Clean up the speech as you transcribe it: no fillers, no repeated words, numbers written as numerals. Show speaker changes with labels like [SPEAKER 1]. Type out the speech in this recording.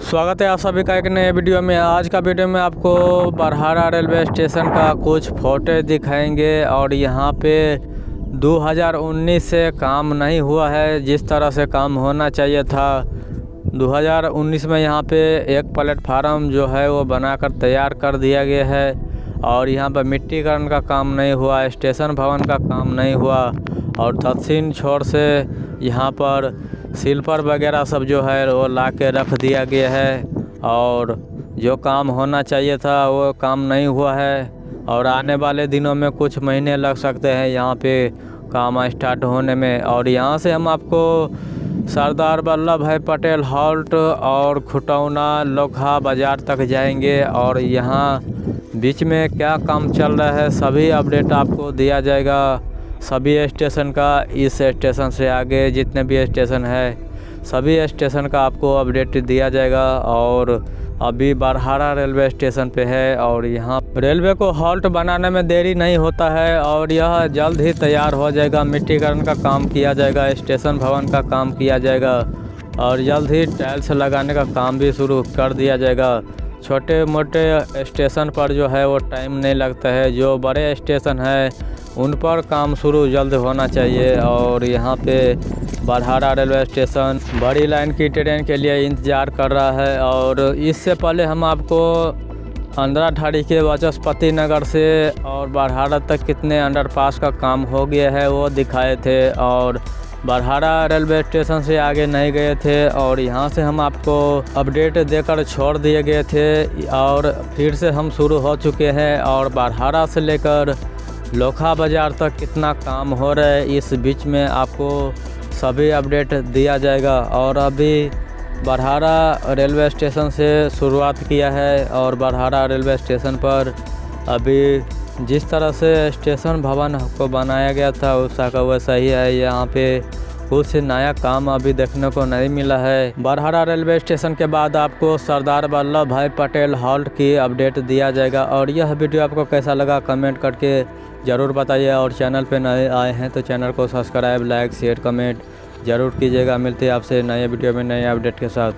[SPEAKER 1] स्वागत है आप सभी का एक नए वीडियो में। आज का वीडियो में आपको बरहारा रेलवे स्टेशन का कुछ फोटो दिखाएंगे और यहाँ पे 2019 से काम नहीं हुआ है जिस तरह से काम होना चाहिए था। 2019 में यहाँ पे एक प्लेटफार्म जो है वो बनाकर तैयार कर दिया गया है और यहाँ पर मिट्टीकरण का काम नहीं हुआ, स्टेशन भवन का काम नहीं हुआ और दक्षिण छोर से यहाँ पर स्लीपर वगैरह सब जो है वो ला के रख दिया गया है और जो काम होना चाहिए था वो काम नहीं हुआ है और आने वाले दिनों में कुछ महीने लग सकते हैं यहाँ पे काम स्टार्ट होने में। और यहाँ से हम आपको सरदार वल्लभ भाई पटेल हॉल्ट और खुटौना लोखा बाज़ार तक जाएंगे और यहाँ बीच में क्या काम चल रहा है सभी अपडेट आपको दिया जाएगा सभी स्टेशन का। इस स्टेशन से आगे जितने भी स्टेशन है सभी स्टेशन का आपको अपडेट दिया जाएगा। और अभी बरहारा रेलवे स्टेशन पे है और यहाँ रेलवे को हॉल्ट बनाने में देरी नहीं होता है और यह जल्द ही तैयार हो जाएगा। मिट्टीकरण का काम किया जाएगा, स्टेशन भवन का काम किया जाएगा और जल्द ही टाइल्स लगाने का काम भी शुरू कर दिया जाएगा। छोटे मोटे स्टेशन पर जो है वो टाइम नहीं लगता है, जो बड़े स्टेशन है उन पर काम शुरू जल्द होना चाहिए। और यहाँ पे बरहारा रेलवे स्टेशन बड़ी लाइन की ट्रेन के लिए इंतज़ार कर रहा है। और इससे पहले हम आपको अंधराठाड़ी के वाचस्पति नगर से और बरहारा तक कितने अंडरपास का काम हो गया है वो दिखाए थे और बरहारा रेलवे स्टेशन से आगे नहीं गए थे और यहाँ से हम आपको अपडेट देकर छोड़ दिए गए थे और फिर से हम शुरू हो चुके हैं। और बरहारा से लेकर लोखा बाज़ार तक कितना काम हो रहा है इस बीच में आपको सभी अपडेट दिया जाएगा। और अभी बरहारा रेलवे स्टेशन से शुरुआत किया है और बरहारा रेलवे स्टेशन पर अभी जिस तरह से स्टेशन भवन को बनाया गया था उसका का वैसा ही है। यहाँ पे कुछ नया काम अभी देखने को नहीं मिला है। बरहारा रेलवे स्टेशन के बाद आपको सरदार वल्लभ भाई पटेल हॉल्ट की अपडेट दिया जाएगा। और यह वीडियो आपको कैसा लगा कमेंट करके ज़रूर बताइए और चैनल पे नए आए हैं तो चैनल को सब्सक्राइब, लाइक, शेयर, कमेंट ज़रूर कीजिएगा। मिलते हैं आपसे नए वीडियो में नए अपडेट के साथ।